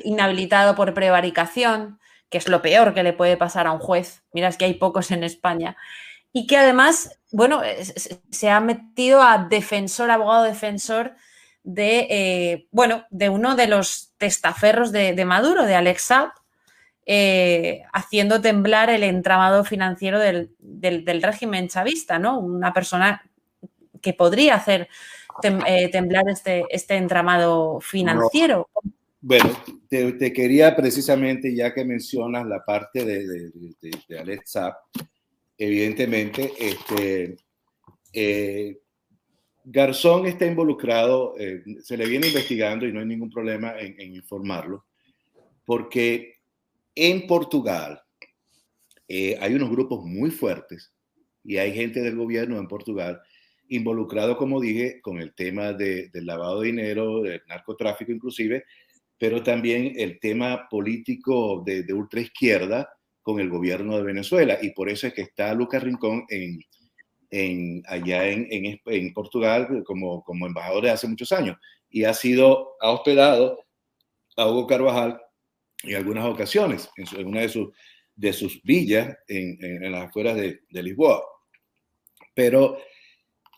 Inhabilitado por prevaricación, que es lo peor que le puede pasar a un juez. Mira, es que hay pocos en España. Y que además, bueno, se ha metido a abogado defensor de uno de los testaferros de Maduro, de Alex Saab, haciendo temblar el entramado financiero del régimen chavista, ¿no? Una persona que podría hacer temblar este entramado financiero. No. Bueno, te quería precisamente, ya que mencionas la parte de Alex Saab, evidentemente, Garzón está involucrado, se le viene investigando y no hay ningún problema en informarlo, porque en Portugal hay unos grupos muy fuertes y hay gente del gobierno en Portugal involucrado, como dije, con el tema del lavado de dinero, del narcotráfico inclusive, pero también el tema político de ultraizquierda con el gobierno de Venezuela. Y por eso es que está Lucas Rincón allá en Portugal como embajador de hace muchos años. Y ha hospedado a Hugo Carvajal en algunas ocasiones, en una de sus villas en las afueras de Lisboa. Pero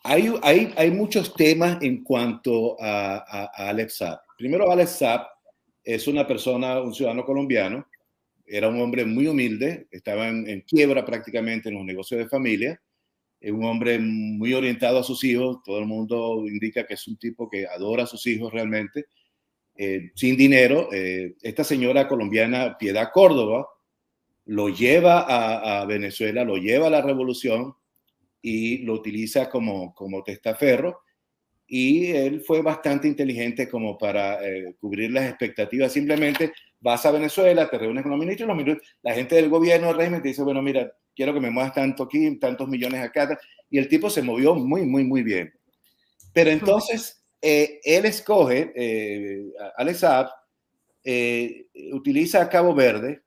hay muchos temas en cuanto a Alex Saab. Primero, Alex Saab es un ciudadano colombiano, era un hombre muy humilde, estaba en quiebra prácticamente en los negocios de familia, es un hombre muy orientado a sus hijos, todo el mundo indica que es un tipo que adora a sus hijos realmente, sin dinero. Esta señora colombiana, Piedad Córdoba, lo lleva a Venezuela, lo lleva a la revolución y lo utiliza como testaferro. Y él fue bastante inteligente como para cubrir las expectativas. Simplemente vas a Venezuela, te reúnes con los ministros, la gente del gobierno, del régimen, te dice, bueno, mira, quiero que me muevas tanto aquí, tantos millones acá. Y el tipo se movió muy, muy, muy bien. Pero entonces, él escoge, Alex Saab, utiliza Cabo Verde,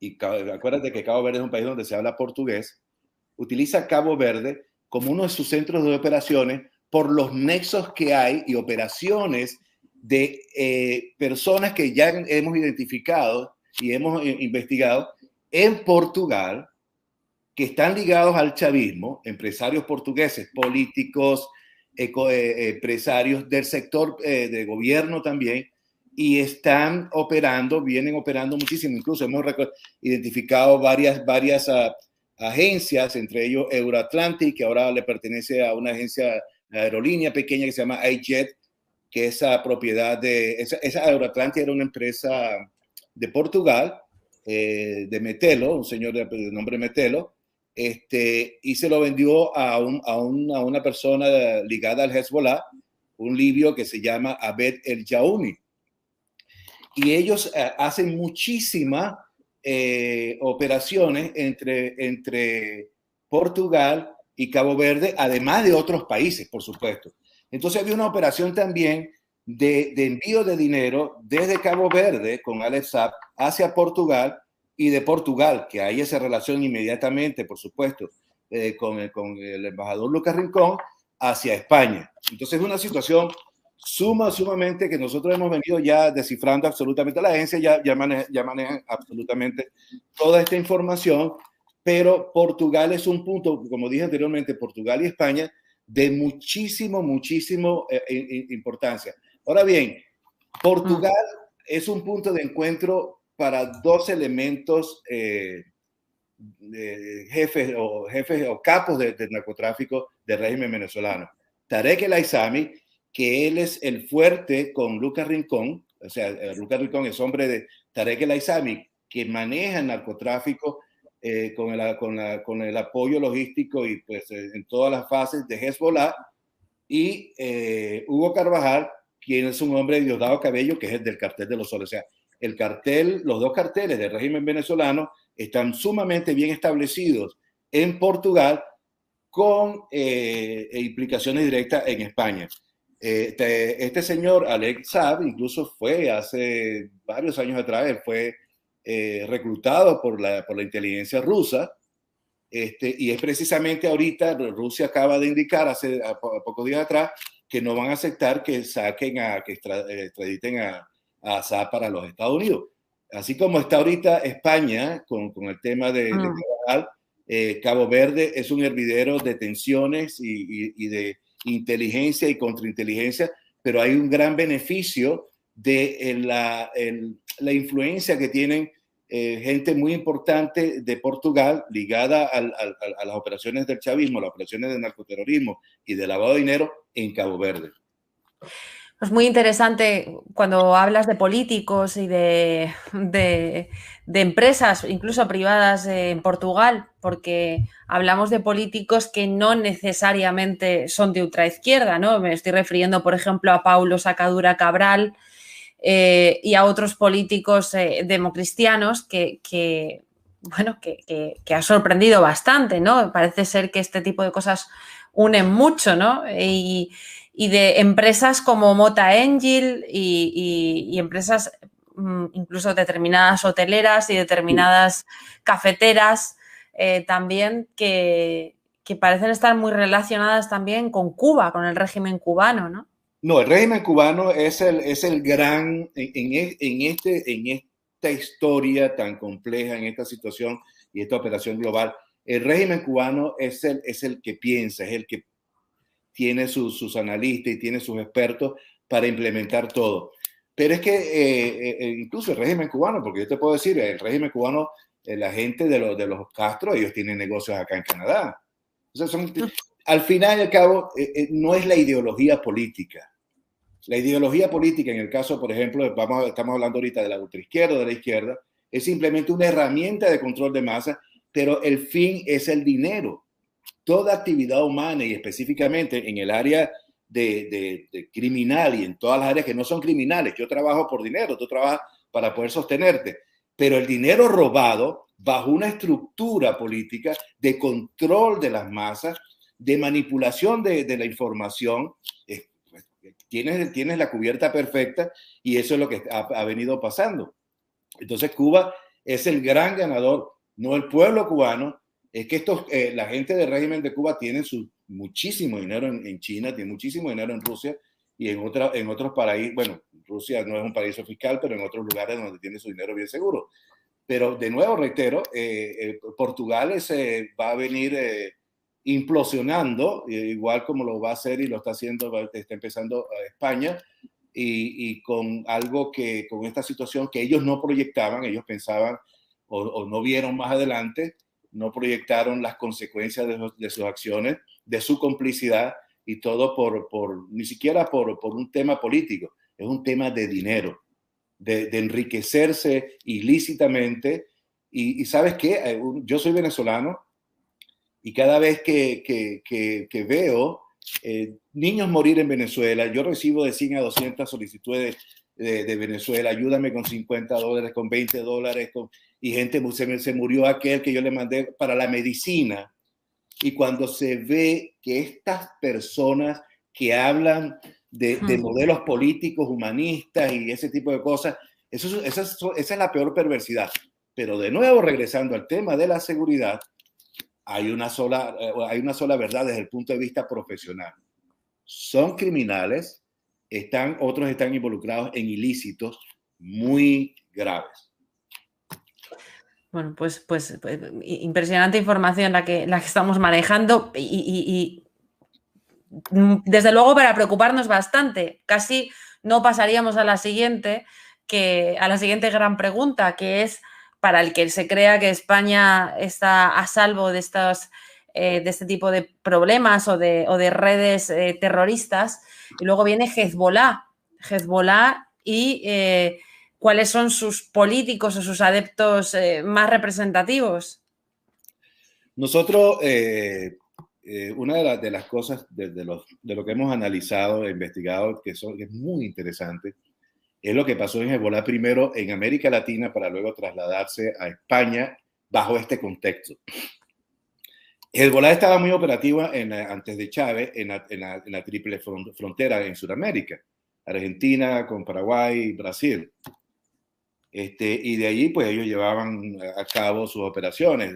y acuérdate que Cabo Verde es un país donde se habla portugués, utiliza Cabo Verde como uno de sus centros de operaciones por los nexos que hay y operaciones de personas que ya hemos identificado y hemos investigado en Portugal, que están ligados al chavismo, empresarios portugueses, políticos, empresarios del sector de gobierno también, y vienen operando muchísimo. Incluso hemos identificado varias agencias, entre ellos Euroatlantic, que ahora le pertenece a una agencia de aerolínea pequeña que se llama iJet, que esa Euroatlantic era una empresa de Portugal, de Metelo, un señor de nombre Metelo, y se lo vendió a una persona ligada al Hezbollah, un libio que se llama Abed El Yaouni. Y ellos hacen muchísima operaciones entre Portugal y Cabo Verde, además de otros países, por supuesto. Entonces había una operación también de envío de dinero desde Cabo Verde con Alex Saab hacia Portugal, y de Portugal, que hay esa relación inmediatamente, por supuesto, con el embajador Lucas Rincón, hacia España. Entonces es una situación sumamente que nosotros hemos venido ya descifrando absolutamente. La agencia ya maneja absolutamente toda esta información, pero Portugal es un punto, como dije anteriormente, Portugal y España, de muchísimo importancia. Ahora bien, Portugal es un punto de encuentro para dos elementos, jefes o capos del narcotráfico del régimen venezolano. Tarek El Aissami, que él es el fuerte con Lucas Rincón, o sea, Lucas Rincón es hombre de Tarek El Aissami, que maneja el narcotráfico con el apoyo logístico y pues en todas las fases de Hezbollah, y Hugo Carvajal, quien es un hombre de Diosdado Cabello, que es el del cartel de los Soles. O sea, los dos carteles del régimen venezolano están sumamente bien establecidos en Portugal, con implicaciones directas en España. Este señor Alex Saab incluso fue hace varios años atrás, él fue reclutado por la inteligencia rusa, y es precisamente ahorita, Rusia acaba de indicar hace pocos días atrás que no van a aceptar que extraditen a Saab para los Estados Unidos. Así como está ahorita España con el tema de Carvajal, Cabo Verde es un hervidero de tensiones y de inteligencia y contrainteligencia, pero hay un gran beneficio de la influencia que tienen gente muy importante de Portugal ligada a las operaciones del chavismo, las operaciones de narcoterrorismo y de lavado de dinero en Cabo Verde. Es muy interesante cuando hablas de políticos y de empresas, incluso privadas en Portugal, porque hablamos de políticos que no necesariamente son de ultraizquierda, ¿no? Me estoy refiriendo, por ejemplo, a Paulo Sacadura Cabral y a otros políticos democristianos que ha sorprendido bastante, ¿no? Parece ser que este tipo de cosas unen mucho, ¿no? Y de empresas como Mota Engil y empresas incluso determinadas hoteleras y determinadas cafeteras también que parecen estar muy relacionadas también con Cuba, con el régimen cubano, ¿no? No, el régimen cubano es el gran, en esta historia tan compleja, en esta situación y esta operación global, el régimen cubano es el que piensa, es el que tiene sus analistas y tiene sus expertos para implementar todo. Pero es que incluso el régimen cubano, porque yo te puedo decir, el régimen cubano, la gente de los Castro, ellos tienen negocios acá en Canadá. O sea, al final y al cabo, no es la ideología política. La ideología política, en el caso, por ejemplo, estamos hablando ahorita de la ultraizquierda o de la izquierda, es simplemente una herramienta de control de masa, pero el fin es el dinero. Toda actividad humana, y específicamente en el área de criminal y en todas las áreas que no son criminales, yo trabajo por dinero, tú trabajas para poder sostenerte, pero el dinero robado bajo una estructura política de control de las masas, de manipulación de la información, tienes la cubierta perfecta, y eso es lo que ha venido pasando. Entonces Cuba es el gran ganador, no el pueblo cubano. Es que la gente del régimen de Cuba tiene muchísimo dinero en China, tiene muchísimo dinero en Rusia y en otros paraísos. Bueno, Rusia no es un paraíso fiscal, pero en otros lugares donde tiene su dinero bien seguro. Pero de nuevo reitero, Portugal va a venir implosionando, igual como lo va a hacer y lo está haciendo, está empezando España, y con algo con esta situación que ellos no proyectaban, ellos pensaban o no vieron más adelante, no proyectaron las consecuencias de sus acciones, de su complicidad, y todo ni siquiera por un tema político, es un tema de dinero, de enriquecerse ilícitamente. Y ¿sabes qué? Yo soy venezolano, y cada vez que veo niños morir en Venezuela, yo recibo de 100 a 200 solicitudes de Venezuela, ayúdame con $50, con $20, y gente se murió aquel que yo le mandé para la medicina. Y cuando se ve que estas personas que hablan de modelos políticos, humanistas y ese tipo de cosas, esa es la peor perversidad. Pero de nuevo, regresando al tema de la seguridad, hay una sola verdad desde el punto de vista profesional. Son criminales, otros están involucrados en ilícitos muy graves. Bueno, pues impresionante información la que estamos manejando y desde luego para preocuparnos bastante. Casi no pasaríamos a la siguiente gran pregunta, que es para el que se crea que España está a salvo de este tipo de problemas o de redes terroristas. Y luego viene Hezbollah y ¿cuáles son sus políticos o sus adeptos más representativos? Nosotros, una de las cosas de lo que hemos analizado e investigado, que es muy interesante, es lo que pasó en Hezbollah primero en América Latina para luego trasladarse a España bajo este contexto. Hezbollah estaba muy operativa antes de Chávez en la triple frontera en Sudamérica, Argentina con Paraguay y Brasil. Y de allí pues ellos llevaban a cabo sus operaciones,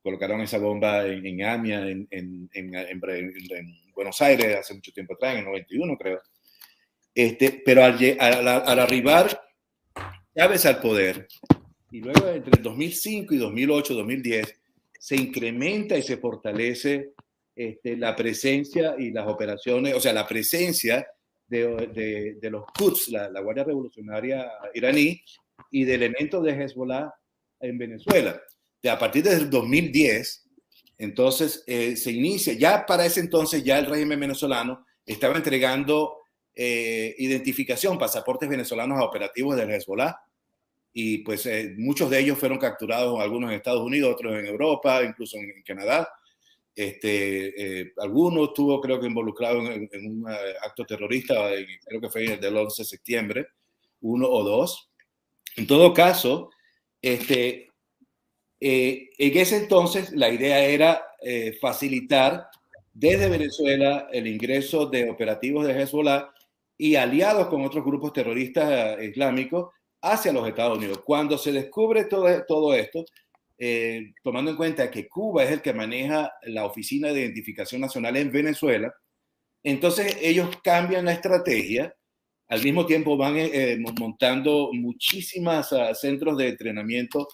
colocaron esa bomba en AMIA en Buenos Aires hace mucho tiempo atrás, en el 91 creo. Pero al arribar Chávez al poder, y luego entre el 2005 y 2008, 2010, se incrementa y se fortalece la presencia y las operaciones, o sea, la presencia de los Quds, la Guardia Revolucionaria iraní, y de elementos de Hezbollah en Venezuela. A partir del 2010, entonces se inicia, ya para ese entonces ya el régimen venezolano estaba entregando identificación, pasaportes venezolanos a operativos del Hezbollah, y pues muchos de ellos fueron capturados, algunos en Estados Unidos, otros en Europa, incluso en Canadá. Algunos estuvo creo que involucrado en un acto terrorista, creo que fue el del 11 de septiembre, 1 o 2. En todo caso, en ese entonces la idea era facilitar desde Venezuela el ingreso de operativos de Hezbollah y aliados con otros grupos terroristas islámicos hacia los Estados Unidos. Cuando se descubre todo esto, tomando en cuenta que Cuba es el que maneja la Oficina de Identificación Nacional en Venezuela, entonces ellos cambian la estrategia. Al mismo tiempo van montando muchísimos centros de entrenamiento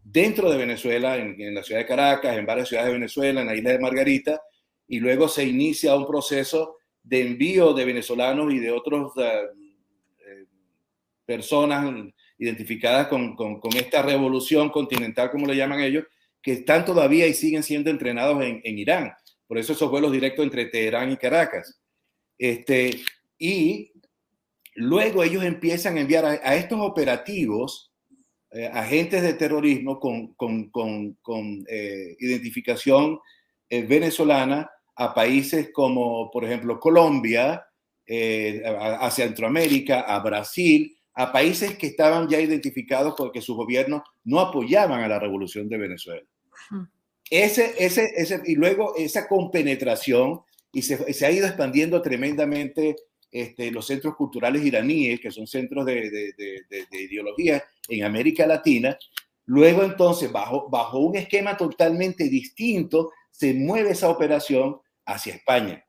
dentro de Venezuela, en la ciudad de Caracas, en varias ciudades de Venezuela, en la isla de Margarita, y luego se inicia un proceso de envío de venezolanos y de otras personas identificadas con esta revolución continental, como le llaman ellos, que están todavía y siguen siendo entrenados en Irán. Por eso esos vuelos directos entre Teherán y Caracas. Y luego ellos empiezan a enviar a estos operativos agentes de terrorismo con identificación venezolana a países como, por ejemplo, Colombia, a Centroamérica, a Brasil, a países que estaban ya identificados porque sus gobiernos no apoyaban a la revolución de Venezuela. Y luego esa compenetración, y se ha ido expandiendo tremendamente los centros culturales iraníes, que son centros de ideología en América Latina. Luego entonces, bajo un esquema totalmente distinto, se mueve esa operación hacia España,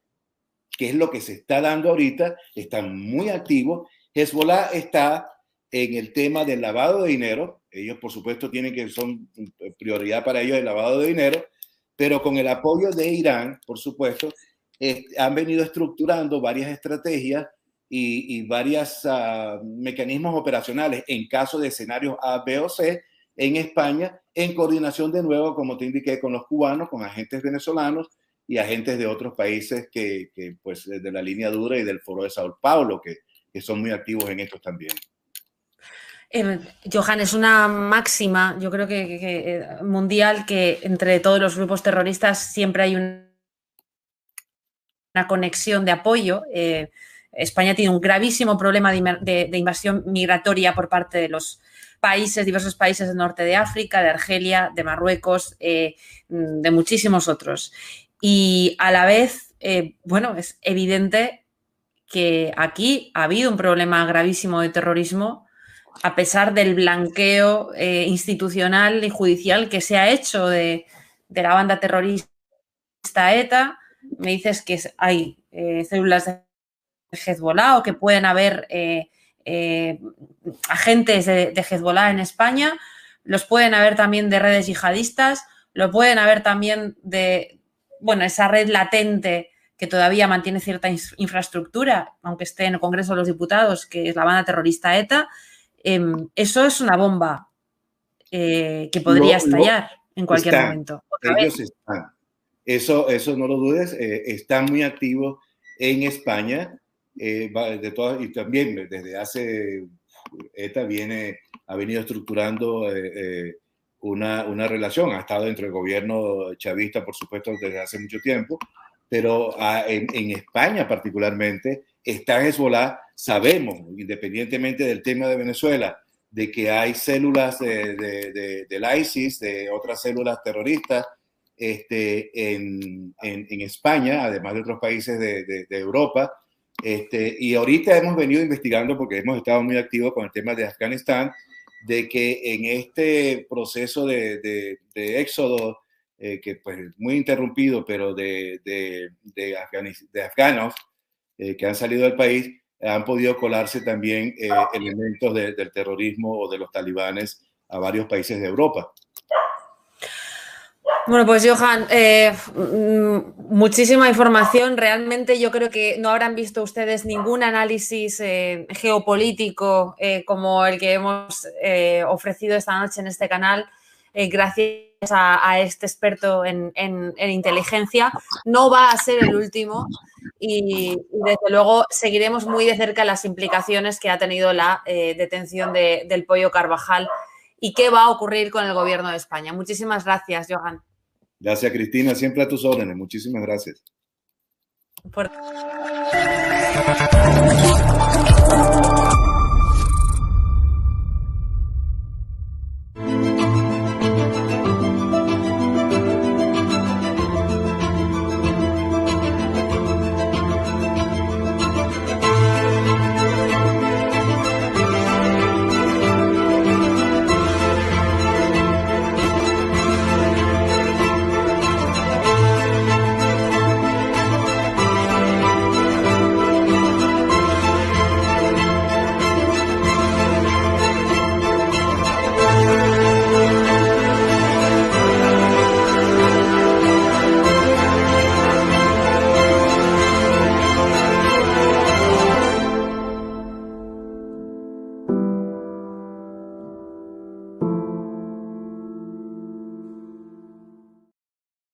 que es lo que se está dando ahorita. Están muy activos. Hezbollah está en el tema del lavado de dinero. Ellos, por supuesto, son prioridad para ellos el lavado de dinero, pero con el apoyo de Irán, por supuesto, han venido estructurando varias estrategias y varios mecanismos operacionales en caso de escenarios A, B o C en España, en coordinación de nuevo, como te indiqué, con los cubanos, con agentes venezolanos y agentes de otros países que pues, de la línea dura y del Foro de Sao Paulo, que son muy activos en estos también. Johan, es una máxima, yo creo que mundial, que entre todos los grupos terroristas siempre hay una conexión de apoyo. España tiene un gravísimo problema de invasión migratoria por parte de los diversos países del norte de África, de Argelia, de Marruecos, de muchísimos otros. Y a la vez, bueno, es evidente que aquí ha habido un problema gravísimo de terrorismo, a pesar del blanqueo institucional y judicial que se ha hecho de la banda terrorista ETA. Me dices que hay células de Hezbollah o que pueden haber agentes de Hezbollah en España, los pueden haber también de redes yihadistas, lo pueden haber también de, bueno, esa red latente que todavía mantiene cierta infraestructura, aunque esté en el Congreso de los Diputados, que es la banda terrorista ETA. Eso es una bomba que podría estallar en cualquier momento. Ellos están. Eso no lo dudes, están muy activos en España. Y también desde hace, ETA ha venido estructurando una relación, ha estado dentro del gobierno chavista, por supuesto, desde hace mucho tiempo, pero en España particularmente está Hezbollah. Sabemos, independientemente del tema de Venezuela, de que hay células del ISIS, de otras células terroristas en España, además de otros países de Europa. Y ahorita hemos venido investigando, porque hemos estado muy activos con el tema de Afganistán, de que en este proceso de éxodo, que pues muy interrumpido, pero de afganos que han salido del país, han podido colarse también elementos del terrorismo o de los talibanes a varios países de Europa. Bueno, pues Johan, muchísima información. Realmente yo creo que no habrán visto ustedes ningún análisis geopolítico como el que hemos ofrecido esta noche en este canal, gracias a este experto en inteligencia. No va a ser el último y desde luego seguiremos muy de cerca las implicaciones que ha tenido la detención del Pollo Carvajal y qué va a ocurrir con el gobierno de España. Muchísimas gracias, Johan. Gracias, Cristina. Siempre a tus órdenes. Muchísimas gracias.